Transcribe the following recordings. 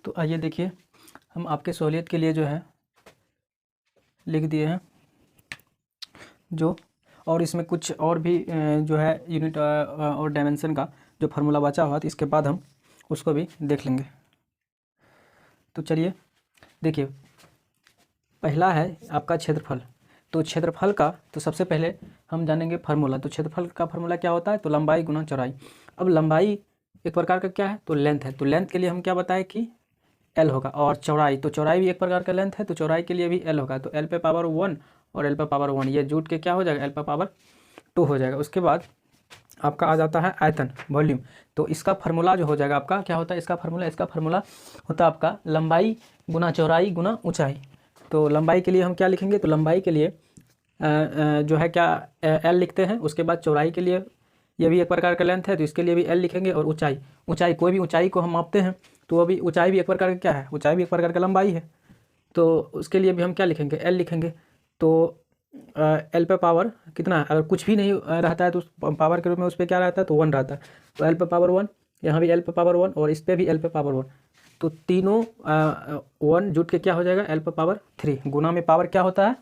तो आइए देखिए, हम आपके सहूलियत के लिए जो है लिख दिए हैं जो, और इसमें कुछ और भी जो है यूनिट और डायमेंशन का जो फार्मूला बचा हुआ तो इसके बाद हम उसको भी देख लेंगे। तो चलिए देखिए, पहला है आपका क्षेत्रफल। तो क्षेत्रफल का तो सबसे पहले हम जानेंगे फार्मूला। तो क्षेत्रफल का फार्मूला क्या होता है? तो लंबाई गुना चौड़ाई। अब लंबाई एक प्रकार का क्या है? तो लेंथ है। तो लेंथ के लिए हम क्या बताएं कि एल होगा, और चौड़ाई, तो चौड़ाई भी एक प्रकार का लेंथ है, तो चौड़ाई के लिए भी एल होगा। तो एल पे पावर 1 और एल पे पावर 1 ये जुट के क्या हो जाएगा? एल पे पावर 2 हो जाएगा। उसके बाद आपका आ जाता है आयतन, वॉल्यूम। तो इसका फार्मूला जो हो जाएगा आपका क्या होता है? इसका फार्मूला होता है आपका लंबाई गुना चौड़ाई गुना ऊंचाई। तो लंबाई के लिए हम क्या लिखेंगे? तो लंबाई के लिए जो है क्या एल लिखते हैं। उसके बाद चौड़ाई के लिए ये भी एक प्रकार का लेंथ है, तो इसके लिए भी एल लिखेंगे। और ऊंचाई कोई भी ऊंचाई को हम मापते हैं तो अभी ऊंचाई भी एक प्रकार का क्या है? ऊंचाई भी एक प्रकार का लंबाई है। तो उसके लिए भी हम क्या लिखेंगे? एल लिखेंगे। तो एल पे पावर कितना है? अगर कुछ भी नहीं रहता है तो उस पावर के रूप में उस पर क्या रहता है? तो 1 रहता है। तो एल पे पावर 1, यहाँ भी एल पे पावर 1 और इस पर भी एल पे पावर 1। तो तीनों 1 जुट के क्या हो जाएगा? एल पे पावर 3। गुना में पावर क्या होता है?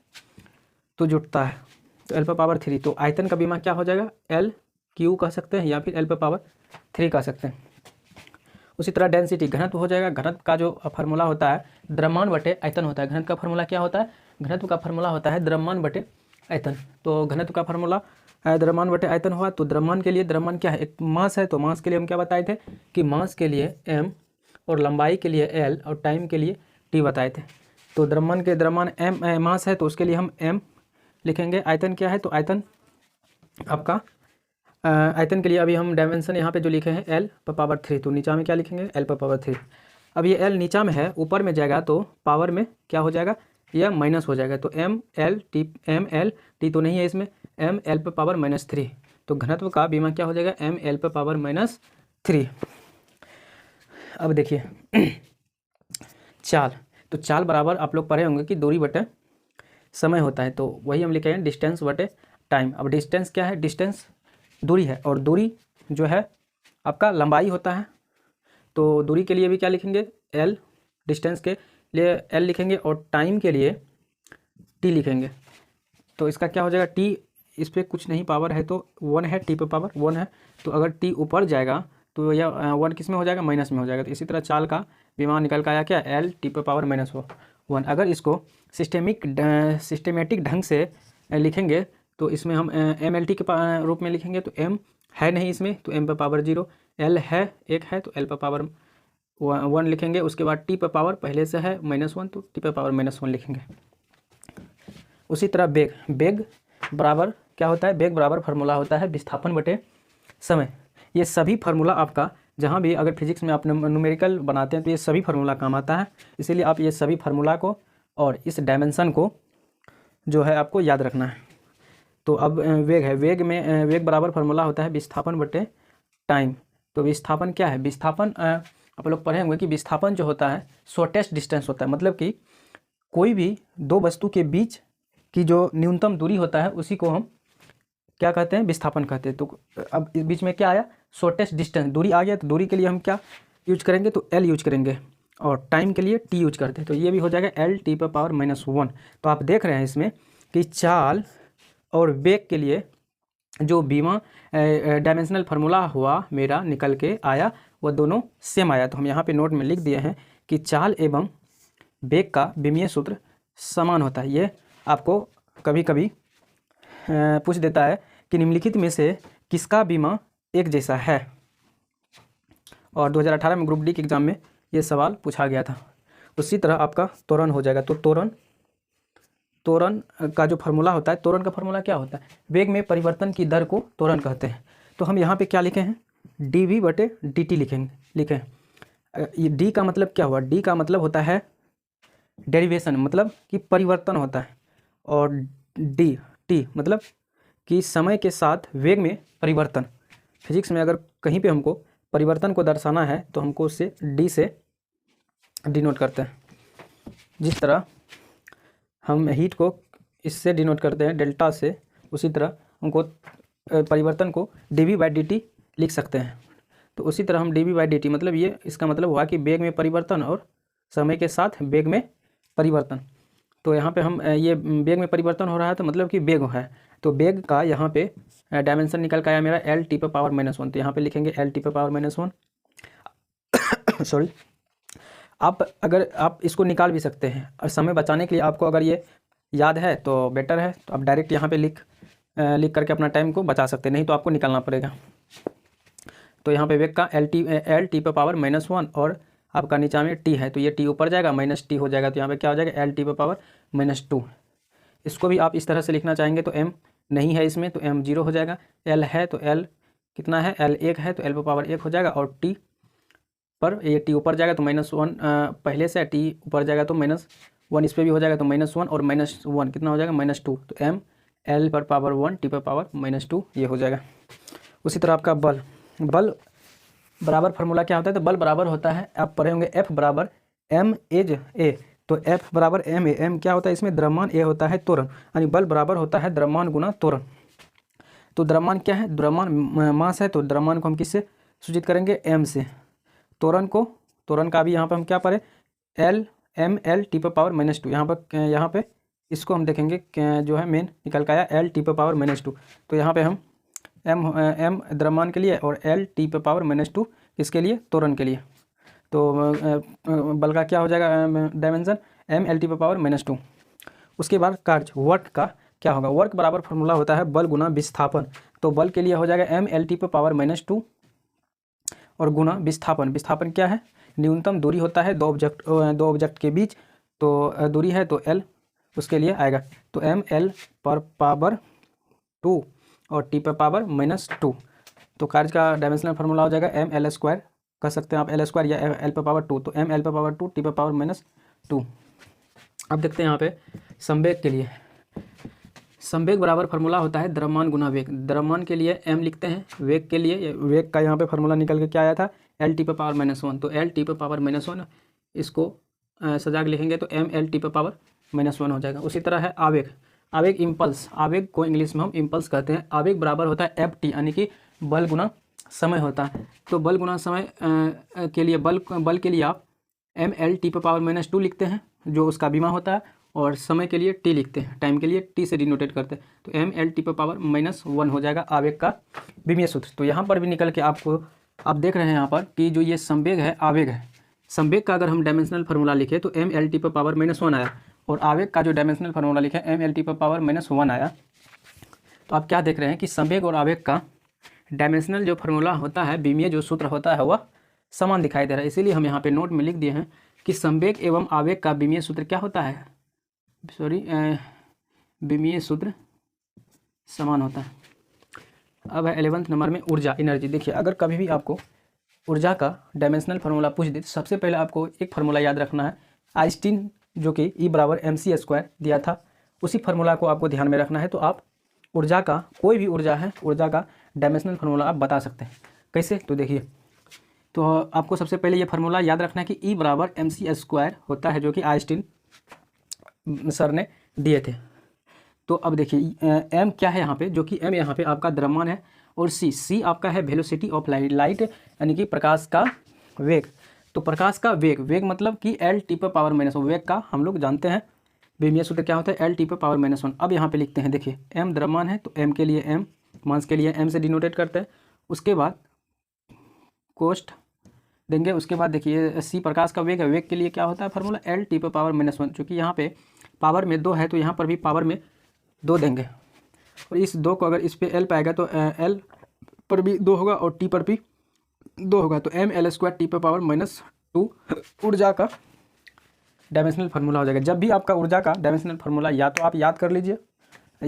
तो जुटता है। तो एल पे पावर 3। तो आयतन का बीमा क्या हो जाएगा? एल क्यू कह सकते हैं या फिर एल पे पावर 3 कह सकते हैं। उसी तरह डेंसिटी, घनत्व हो जाएगा। घनत्व का जो फार्मूला होता है द्रव्यमान बटे आयतन होता है। घनत्व का फार्मूला क्या होता है? घनत्व का फार्मूला होता है द्रव्यमान बटे आयतन। तो घनत्व का फार्मूला द्रव्यमान बटे आयतन हुआ। तो द्रव्यमान के लिए, द्रव्यमान क्या है? एक मास है। तो मास के लिए हम क्या बताए थे कि मास के लिए m और लंबाई के लिए l और टाइम के लिए t बताए थे। तो द्रव्यमान m मास है तो उसके लिए हम m लिखेंगे। आयतन क्या है? तो आयतन आपका आयतन के लिए अभी हम डायमेंशन यहाँ पे जो लिखे हैं एल पर पावर 3, तो नीचा में क्या लिखेंगे? एल पर पावर 3। अब ये एल नीचा में है, ऊपर में जाएगा तो पावर में क्या हो जाएगा? यह माइनस हो जाएगा। तो एम एल टी तो नहीं है इसमें, एम एल पर पावर -3। तो घनत्व का बीमा क्या हो जाएगा? एम एल पर पावर -3। अब देखिए चाल, तो चाल बराबर आप लोग पढ़े होंगे कि दूरी बटे समय होता है। तो वही हम लिखेंगे डिस्टेंस बटे टाइम। अब डिस्टेंस क्या है? डिस्टेंस दूरी है, और दूरी जो है आपका लंबाई होता है। तो दूरी के लिए भी क्या लिखेंगे? एल। डिस्टेंस के लिए एल लिखेंगे और टाइम के लिए टी लिखेंगे। तो इसका क्या हो जाएगा? टी, इस पर कुछ नहीं पावर है तो 1 है, टी पे पावर 1 है। तो अगर टी ऊपर जाएगा तो यह 1 किस में हो जाएगा? माइनस में हो जाएगा। तो इसी तरह चाल का विमान निकल कर आया क्या? एल टी पे पावर -1। अगर इसको सिस्टेमेटिक ढंग से लिखेंगे तो इसमें हम एम एल टी के रूप में लिखेंगे। तो एम है नहीं इसमें, तो एम पे पावर 0, एल है 1 है तो एल पे पावर 1 लिखेंगे। उसके बाद टी पे पावर पहले से है -1 तो टी पे पावर -1 लिखेंगे। उसी तरह बेग बराबर क्या होता है? बेग बराबर फार्मूला होता है विस्थापन बटे समय। ये सभी फार्मूला आपका जहाँ भी अगर फिजिक्स में आप न्यूमेरिकल बनाते हैं तो ये सभी फार्मूला काम आता है। इसीलिए आप ये सभी फार्मूला को और इस डायमेंशन को जो है आपको याद रखना है। तो अब वेग है, वेग बराबर फार्मूला होता है विस्थापन बटे टाइम। तो विस्थापन क्या है? विस्थापन आप लोग पढ़े होंगे कि विस्थापन जो होता है शॉर्टेस्ट डिस्टेंस होता है। मतलब कि कोई भी दो वस्तु के बीच की जो न्यूनतम दूरी होता है उसी को हम क्या कहते हैं? विस्थापन कहते हैं। तो अब इस बीच में क्या आया? शॉर्टेस्ट डिस्टेंस, दूरी आ गया। तो दूरी के लिए हम क्या यूज करेंगे? तो एल यूज करेंगे, और टाइम के लिए टी यूज करते हैं। तो ये भी हो जाएगा एल टी पर पावर -1। तो आप देख रहे हैं इसमें कि चाल और वेग के लिए जो बीमा डायमेंशनल फार्मूला हुआ मेरा निकल के आया वो दोनों सेम आया। तो हम यहाँ पे नोट में लिख दिए हैं कि चाल एवं वेग का विमीय सूत्र समान होता है। ये आपको कभी कभी पूछ देता है कि निम्नलिखित में से किसका बीमा एक जैसा है, और 2018 में ग्रुप डी के एग्जाम में ये सवाल पूछा गया था। उसी तरह आपका त्वरण हो जाएगा। तो त्वरण का जो फार्मूला होता है, त्वरण का फार्मूला क्या होता है? वेग में परिवर्तन की दर को त्वरण कहते हैं। तो हम यहाँ पे क्या लिखे हैं? डी वी बटे डी टी लिखें। ये डी का मतलब क्या हुआ? डी का मतलब होता है डेरिवेशन, मतलब कि परिवर्तन होता है। और डी टी मतलब कि समय के साथ वेग में परिवर्तन। फिजिक्स में अगर कहीं पे हमको परिवर्तन को दर्शाना है तो हमको उससे डी से डिनोट करते हैं। जिस तरह हम हीट को इससे डिनोट करते हैं डेल्टा से, उसी तरह हमको परिवर्तन को dv बाई dt लिख सकते हैं। तो उसी तरह हम dv बाई dt मतलब ये इसका मतलब हुआ कि वेग में परिवर्तन और समय के साथ वेग में परिवर्तन। तो यहाँ पे हम ये वेग में परिवर्तन हो रहा है तो मतलब कि वेग है, तो वेग का यहाँ पे डायमेंशन निकल के आया मेरा एल टी पे पावर -1। तो यहाँ पे लिखेंगे एल टी पे पावर -1 सॉरी। आप अगर आप इसको निकाल भी सकते हैं, और समय बचाने के लिए आपको अगर ये याद है तो बेटर है, तो आप डायरेक्ट यहाँ पे लिख करके अपना टाइम को बचा सकते हैं, नहीं तो आपको निकालना पड़ेगा। तो यहाँ पे वेग का एल टी पे पावर -1 और आपका नीचा में टी है, तो ये टी ऊपर जाएगा माइनस टी हो जाएगा, तो यहाँ पे क्या हो जाएगा एल टी पे पावर -2। इसको भी आप इस तरह से लिखना चाहेंगे तो एम नहीं है इसमें तो एम 0 हो जाएगा, एल है तो एल कितना है, एल 1 है तो एल पे पावर 1 हो जाएगा, और टी पर ये टी ऊपर जाएगा तो -1 पहले से, टी ऊपर जाएगा तो -1 इस पर भी हो जाएगा, तो -1 और -1 कितना हो जाएगा -2, तो एम एल पर पावर 1 टी पर पावर -2 ये हो जाएगा। उसी तरह आपका बल बराबर फार्मूला क्या होता है, तो बल बराबर होता है, आप पढ़े होंगे F बराबर M एज ए, तो F बराबर M ए, M क्या होता है इसमें द्रव्यमान, ए होता है त्वरण, यानी बल बराबर होता है द्रव्यमान गुना त्वरण। तो द्रव्यमान क्या है, द्रव्यमान मास है, तो द्रव्यमान को हम किससे सूचित करेंगे M से, त्वरण का भी यहाँ पर हम क्या पढ़े एल टी पर पावर -2, यहाँ पर इसको हम देखेंगे जो है मेन निकल के आया एल टी पर पावर -2। तो यहाँ पे हम एम द्रव्यमान के लिए और एल टी पे पावर -2 इसके लिए त्वरण के लिए, तो बल का क्या हो जाएगा डायमेंशन एम एल टी पे पावर -2। उसके बाद कार्य वर्क का क्या होगा, वर्क बराबर फार्मूला होता है बल गुना विस्थापन, तो बल के लिए हो जाएगा एम एल टी पे पावर -2 और गुना विस्थापन। विस्थापन क्या है, न्यूनतम दूरी होता है दो ऑब्जेक्ट के बीच, तो दूरी है तो एल उसके लिए आएगा, तो एम एल पर पावर 2 और टी पे पावर -2। तो कार्य का डायमेंशनल फार्मूला हो जाएगा एम एल स्क्वायर, कह सकते हैं आप एल स्क्वायर या एल पे पावर 2, तो एम एल पे पावर 2 टी पे पावर -2। अब देखते हैं यहाँ पे संवेग के लिए, संवेग बराबर फार्मूला होता है द्रव्यमान गुना वेग। द्रव्यमान के लिए एम लिखते हैं, वेग के लिए वेग का यहाँ पे फार्मूला निकल के क्या आया था एल टी पे पावर -1, तो एल टी पे पावर -1 इसको सजा के लिखेंगे तो एम एल टी पे पावर -1 हो जाएगा। उसी तरह है आवेग, आवेग इम्पल्स, आवेग को इंग्लिश में हम इम्पल्स कहते हैं। आवेग बराबर होता है एफ टी, यानी कि बल गुना समय होता है, तो बल गुना समय के लिए बल के लिए आप एम एल टी पे पावर -2 लिखते हैं जो उसका बीमा होता है, और समय के लिए टी लिखते हैं, टाइम के लिए टी से डिनोटेट करते हैं, तो एम एल टी पे पावर -1 हो जाएगा आवेग का विमीय सूत्र। तो यहाँ पर भी निकल के आपको आप देख रहे हैं यहाँ पर कि जो ये संवेग है आवेग है, संवेग का अगर हम डायमेंशनल फार्मूला लिखे तो एम एल टी पे पावर -1 आया, और आवेग का जो डायमेंशनल फार्मूला लिखे एम एल टी पे पावर -1 आया। तो आप क्या देख रहे हैं कि संवेग और आवेग का डायमेंशनल जो फार्मूला होता है, विमीय जो सूत्र होता है वह समान दिखाई दे रहा है, इसीलिए हम यहाँ पे नोट में लिख दिए हैं कि संवेग एवं आवेग का विमीय सूत्र क्या होता है, विमीय सूत्र समान होता है। अब है 11वें नंबर में ऊर्जा एनर्जी। देखिए अगर कभी भी आपको ऊर्जा का डायमेंशनल फार्मूला पूछ दे तो सबसे पहले आपको एक फार्मूला याद रखना है, आइंस्टीन जो कि E बराबर mc² दिया था, उसी फार्मूला को आपको ध्यान में रखना है। तो आप ऊर्जा का कोई भी ऊर्जा है, ऊर्जा का डायमेंशनल फार्मूला आप बता सकते हैं। कैसे, तो देखिए, तो आपको सबसे पहले ये फार्मूला याद रखना है कि E बराबर mc² होता है, जो कि आइंस्टीन सर ने दिए थे। तो अब देखिए m क्या है यहाँ पे, जो कि m यहाँ पे आपका द्रव्यमान है, और c आपका है वेलोसिटी ऑफ लाइट, यानी कि प्रकाश का वेग। तो प्रकाश का वेग मतलब कि एल टी पे पावर -1, वेग का हम लोग जानते हैं विमीय सूत्र क्या होता है एल टी पे पावर -1। अब यहाँ पे लिखते हैं, देखिए m द्रव्यमान है तो m के लिए m, मास के लिए m से डिनोटेट करते हैं, उसके बाद कोष्ट देंगे, उसके बाद देखिए c प्रकाश का वेग है, वेग के लिए क्या होता है फार्मूला एल टी पे पावर -1, चूँकि यहाँ पे पावर में 2 है तो यहाँ पर भी पावर में 2 देंगे, और इस 2 को अगर इस पे एल पाएगा तो एल पर भी 2 होगा और टी पर भी 2 होगा, तो एम एल स्क्वायर टी पे पावर -2 ऊर्जा का डायमेंशनल फार्मूला हो जाएगा। जब भी आपका ऊर्जा का डायमेंशनल फार्मूला या तो आप याद कर लीजिए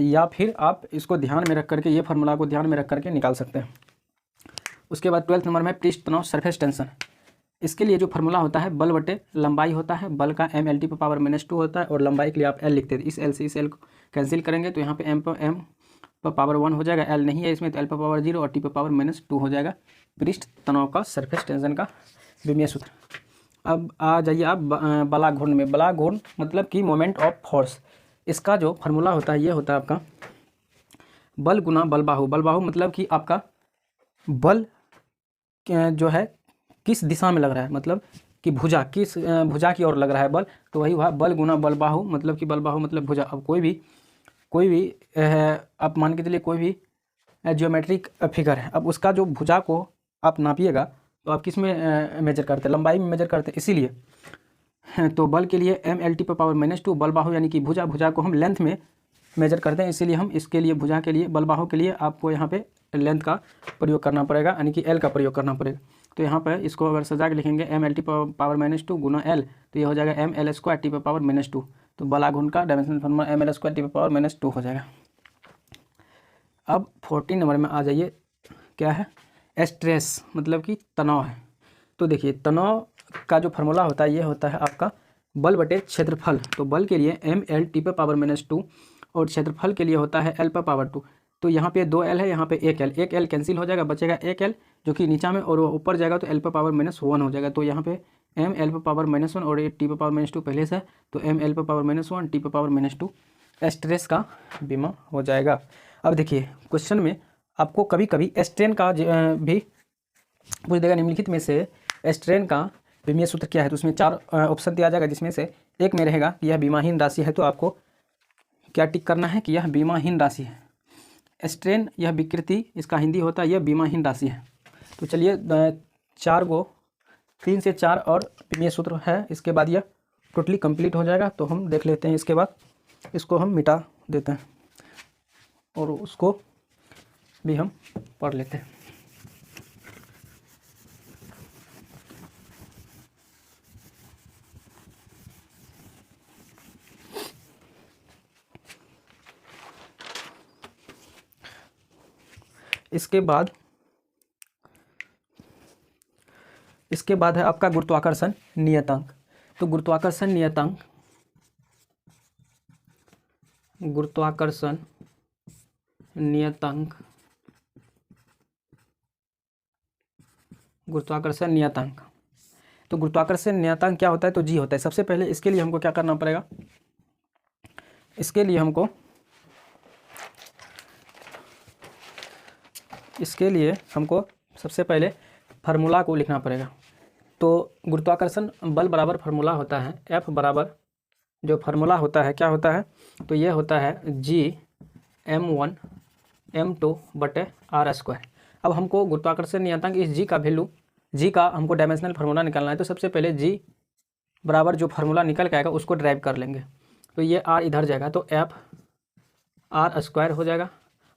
या फिर आप इसको ध्यान में रख करके, ये फार्मूला को ध्यान में रख करके निकाल सकते हैं। उसके बाद 12वें नंबर में पृष्ठ तनाव सरफेस टेंशन, इसके लिए जो फार्मूला होता है बल बटे लंबाई होता है, बल का एम एल टी पे पावर -2 होता है, और लंबाई के लिए आप एल लिखते हैं, इस एल से इस एल को कैंसिल करेंगे तो यहाँ पे एम पर पावर 1 हो जाएगा, एल नहीं है इसमें तो एल पर पावर 0 और टी पर पावर -2 हो जाएगा पृष्ठ तनाव का सरफेस टेंशन का विमीय सूत्र। अब आ जाइए आप बलाघूर्ण में। बलाघूर्ण मतलब कि मोमेंट ऑफ फोर्स, इसका जो फार्मूला होता है ये होता है आपका बल गुना बलबाहु। बलबाहु मतलब कि आपका बल जो है किस दिशा में लग रहा है, मतलब कि भुजा किस भुजा की ओर लग रहा है बल, तो वही हुआ बल गुना बल बाहु, मतलब कि बल बाहु मतलब भुजा। अब कोई भी आप मान के चलिए कोई भी ज्योमेट्रिक फिगर है, अब उसका जो भुजा को आप नापिएगा तो आप किस में मेजर करते हैं, लंबाई में मेजर करते हैं। इसीलिए तो बल के लिए m/2 बल बाहु यानी कि भुजा को हम लेंथ में मेजर करते हैं, इसीलिए हम इसके लिए भुजा के लिए बल बाहु के लिए आपको यहाँ पे लेंथ का प्रयोग करना पड़ेगा, यानी कि L का प्रयोग करना पड़ेगा। तो यहाँ पर इसको अगर सजा के लिखेंगे m/2 गुना L, तो ये हो जाएगा mL² T⁻²। तो बल आघूर्ण का डायमेंशनल फॉर्मूला mL² T⁻² हो जाएगा। अब 14 नंबर में आ जाइए, क्या है, स्ट्रेस मतलब कि तनाव है। तो देखिए तनाव का जो फार्मूला होता है ये होता है आपका बल बटे क्षेत्रफल। तो बल के लिए mL/T⁻² और क्षेत्रफल के लिए होता है L/2। तो यहाँ पे 2L है, यहाँ पे 1L, 1L कैंसिल हो जाएगा, बचेगा 1L जो कि नीचा में, और वो ऊपर जाएगा तो L/-1 हो जाएगा। तो यहाँ पे mL/-1 और ये T/-2 पहले से है, तो mL/-1 T/-2 स्ट्रेस का बीमा हो जाएगा। अब देखिए क्वेश्चन में आपको कभी कभी स्ट्रेन का भी पूछ देगा, निम्नलिखित में से स्ट्रेन का विमीय सूत्र क्या है। तो उसमें 4 ऑप्शन दिया जाएगा, जिसमें से एक में रहेगा कि यह बीमाहीन राशि है, तो आपको क्या टिक करना है कि यह बीमाहीन राशि है। स्ट्रेन यह विकृति, इसका हिंदी होता है यह बीमाहीन राशि है। तो चलिए 3 से 4 और विमीय सूत्र है, इसके बाद यह टोटली कंप्लीट हो जाएगा। तो हम देख लेते हैं, इसके बाद इसको हम मिटा देते हैं और उसको भी हम पढ़ लेते हैं। इसके बाद है आपका गुरुत्वाकर्षण नियतांक। तो गुरुत्वाकर्षण नियतांक। तो गुरुत्वाकर्षण नियतांक क्या होता है, तो जी होता है। सबसे पहले इसके लिए हमको क्या करना पड़ेगा, इसके लिए हमको सबसे पहले फार्मूला को लिखना पड़ेगा। तो गुरुत्वाकर्षण बल बराबर फार्मूला होता है F बराबर, जो फार्मूला होता है क्या होता है, तो ये होता है G(m1 m2 बटे r²). अब हमको गुरुत्वाकर्षण नियतांक इस G का वैल्यू, G का हमको डायमेंशनल फार्मूला निकालना है। तो सबसे पहले G बराबर जो फार्मूला निकल के आएगा उसको ड्राइव कर लेंगे। तो ये r इधर जाएगा, तो F r² हो जाएगा,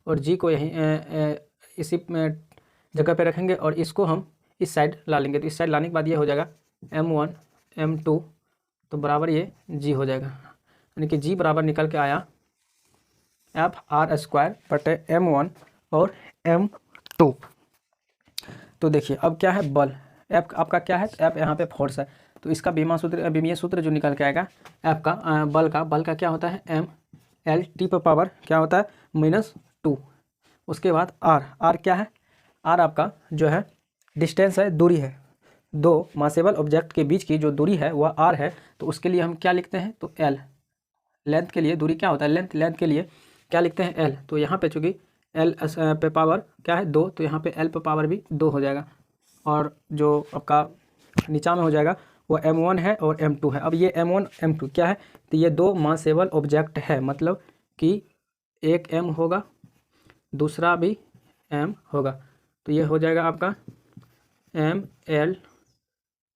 और G को यहीं इसी जगह पे रखेंगे और इसको हम इस साइड ला लेंगे। तो इस साइड लाने के बाद ये हो जाएगा m1 m2, तो बराबर ये G हो जाएगा, यानी कि G बराबर निकल के आया F r² बटे m1 और m2। तो देखिए अब क्या है, बल F आपका क्या है, F यहाँ पे फोर्स है। तो इसका विमीय सूत्र जो निकल के आएगा F का बल का क्या होता है, mL/T⁻, क्या होता है, -2। उसके बाद r क्या है, r आपका जो है डिस्टेंस है, दूरी है, दो मासेबल ऑब्जेक्ट के बीच की जो दूरी है वह r है। तो उसके लिए हम क्या लिखते हैं, तो L, लेंथ के लिए दूरी क्या होता है, लेंथ के लिए क्या लिखते हैं, L। तो यहाँ पे चूँकि L पे पावर क्या है 2, तो यहाँ पे L पे पावर भी 2 हो जाएगा, और जो आपका नीचा में हो जाएगा वो m1 है और m2 है। अब ये m1 m2 क्या है, तो ये 2 मासेबल ऑब्जेक्ट है, मतलब कि एक m होगा दूसरा भी m होगा। तो ये हो जाएगा आपका mL,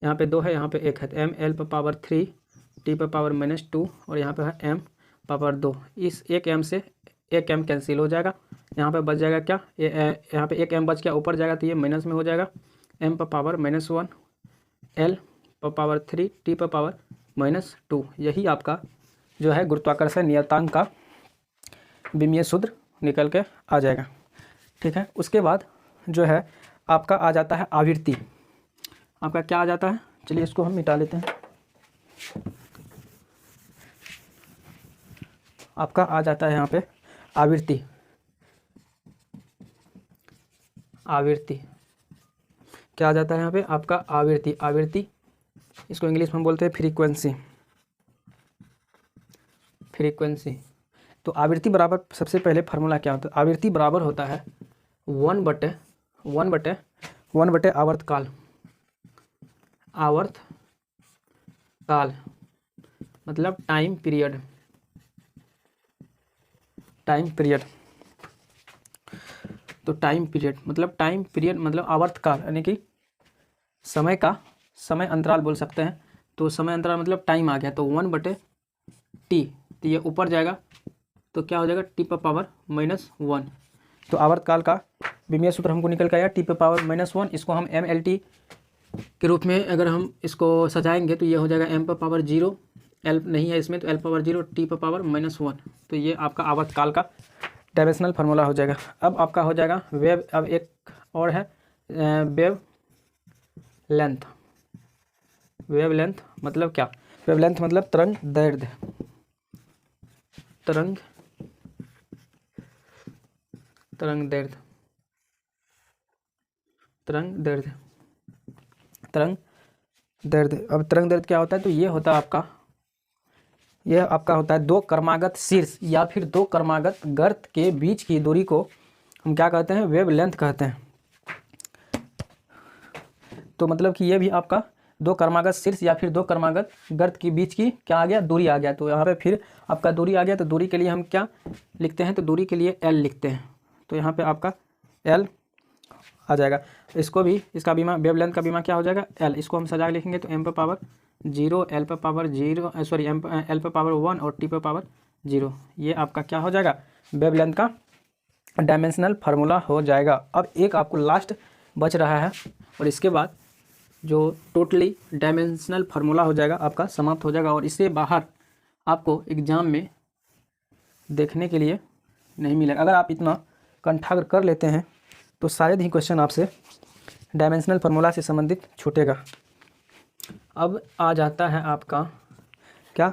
यहाँ पे 2 है यहाँ पे 1 है, तो mL/3 T⁻⁻2 और यहाँ पे है m/2। इस एक m से एक m कैंसिल हो जाएगा, यहाँ पे बच जाएगा क्या, यहाँ पे एक m बच गया, ऊपर जाएगा तो ये माइनस में हो जाएगा m/-1 L/3 T⁻⁻2। यही आपका जो है गुरुत्वाकर्षण नियतांक का विमीय सूत्र निकल के आ जाएगा। ठीक है, उसके बाद जो है आपका आ जाता है आवृत्ति। आपका क्या आ जाता है, चलिए इसको हम मिटा लेते हैं। आपका आ जाता है यहाँ पे आवृत्ति। क्या आ जाता है यहाँ पे आपका आवृत्ति, इसको इंग्लिश में हम बोलते हैं फ्रीक्वेंसी। तो आवृत्ति बराबर सबसे पहले फार्मूला क्या होता है, आवृत्ति बराबर होता है 1 बटे आवर्तकाल। काल मतलब टाइम पीरियड, टाइम पीरियड। तो टाइम पीरियड मतलब आवर्तकाल, यानी कि समय का समय अंतराल बोल सकते हैं। तो समय अंतराल मतलब टाइम आ गया, तो 1/t, तो ये ऊपर जाएगा तो क्या हो जाएगा, t⁻⁻1। तो आवर्तकाल का विमीय सूत्र हमको निकल के आया t⁻⁻1। इसको हम mLT के रूप में अगर हम इसको सजाएंगे तो ये हो जाएगा m⁻0, l नहीं है इसमें तो l⁻0 t⁻⁻1। तो ये आपका आवर्तकाल का डायमेंशनल फार्मूला हो जाएगा। अब आपका हो जाएगा वेव, अब एक और है वेव लेंथ। वेव लेंथ मतलब क्या, वेव लेंथ मतलब तरंग दैर्ध्य, तरंग दैर्ध्य, तरंग दैर्ध्य, तरंग दैर्ध्य। अब तरंग दैर्ध्य क्या होता है, तो ये होता है आपका, यह आपका होता है दो क्रमागत शीर्ष या फिर दो क्रमागत गर्त के बीच की दूरी को हम क्या कहते हैं, वेव लेंथ कहते हैं। तो मतलब कि ये भी आपका दो क्रमागत शीर्ष या फिर दो क्रमागत गर्त के बीच की क्या आ गया, दूरी आ गया। तो यहाँ पे फिर आपका दूरी आ गया, तो दूरी के लिए हम क्या लिखते हैं, तो दूरी के लिए l लिखते हैं। तो यहाँ पे आपका l आ जाएगा। इसको भी, इसका बीमा वेवलेंथ का बीमा क्या हो जाएगा, l। इसको हम सजा के लिखेंगे तो m⁻0 l⁻0 सॉरी l⁻1 और t⁻0। ये आपका क्या हो जाएगा, वेवलेंथ का डायमेंशनल फार्मूला हो जाएगा। अब एक आपको लास्ट बच रहा है और इसके बाद जो टोटली डायमेंशनल फार्मूला हो जाएगा आपका समाप्त हो जाएगा, और इससे बाहर आपको एग्ज़ाम में देखने के लिए नहीं मिलेगा। अगर आप इतना कंठाग्र कर लेते हैं तो शायद ही क्वेश्चन आपसे डायमेंशनल फार्मूला से संबंधित छूटेगा। अब आ जाता है आपका क्या,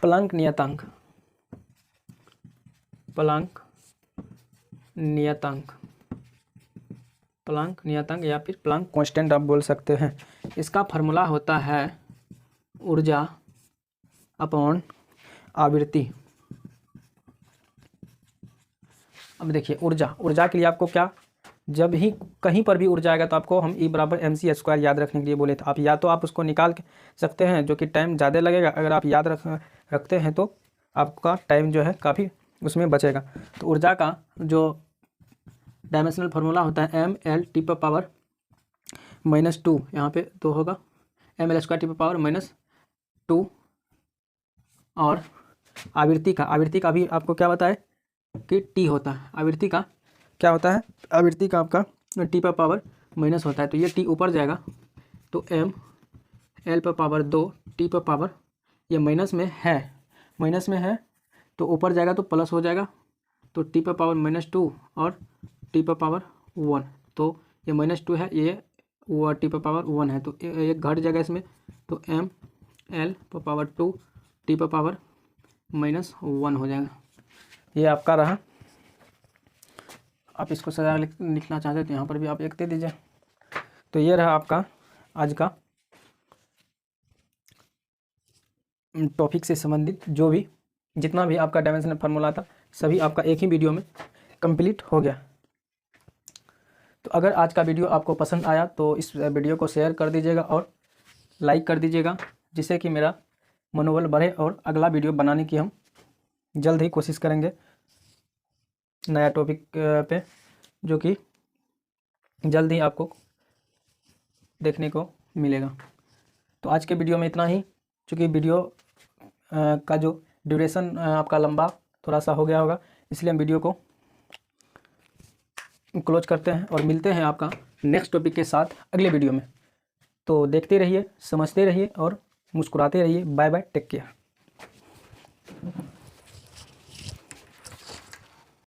प्लैंक नियतांक। प्लैंक नियतांक, प्लैंक नियतांक या फिर प्लैंक कांस्टेंट आप बोल सकते हैं। इसका फार्मूला होता है ऊर्जा अपॉन आवृत्ति। अब देखिए ऊर्जा के लिए आपको क्या, जब ही कहीं पर भी ऊर्जा आएगा तो आपको हम E = mc² याद रखने के लिए बोले थे। आप या तो आप उसको निकाल सकते हैं जो कि टाइम ज़्यादा लगेगा, अगर आप याद रखते हैं तो आपका टाइम जो है काफ़ी उसमें बचेगा। तो ऊर्जा का जो डायमेंशनल फार्मूला होता है mL⁻⁻², यहाँ पे तो होगा mL²⁻⁻²। और आवृत्ति का भी आपको क्या बताए कि t होता है। आवृत्ति का क्या होता है, आवृत्ति का आपका t⁻⁻- होता है। तो ये t ऊपर जाएगा तो mL⁻2 t⁻, ये माइनस में है तो ऊपर जाएगा तो प्लस हो जाएगा, तो t⁻⁻2 और t⁻1। तो ये -2 है, ये वो t⁻1 है, तो ये घट जाएगा इसमें, तो mL⁻2 t⁻−1 हो जाएगा। ये आपका रहा। आप इसको सजा लिखना चाहते तो यहाँ पर भी आप एक दे दीजिए। तो ये रहा आपका आज का टॉपिक से संबंधित जो भी जितना भी आपका डायमेंशनल फार्मूला था, सभी आपका एक ही वीडियो में कंप्लीट हो गया। तो अगर आज का वीडियो आपको पसंद आया तो इस वीडियो को शेयर कर दीजिएगा और लाइक कर दीजिएगा, जिससे कि मेरा मनोबल बढ़े और अगला वीडियो बनाने की हम जल्द ही कोशिश करेंगे नया टॉपिक पे, जो कि जल्द ही आपको देखने को मिलेगा। तो आज के वीडियो में इतना ही। चूँकि वीडियो का जो ड्यूरेशन आपका लंबा थोड़ा सा हो गया होगा, इसलिए हम वीडियो को क्लोज करते हैं और मिलते हैं आपका नेक्स्ट टॉपिक के साथ अगले वीडियो में। तो देखते रहिए, समझते रहिए और मुस्कुराते रहिए। Bye bye, take care.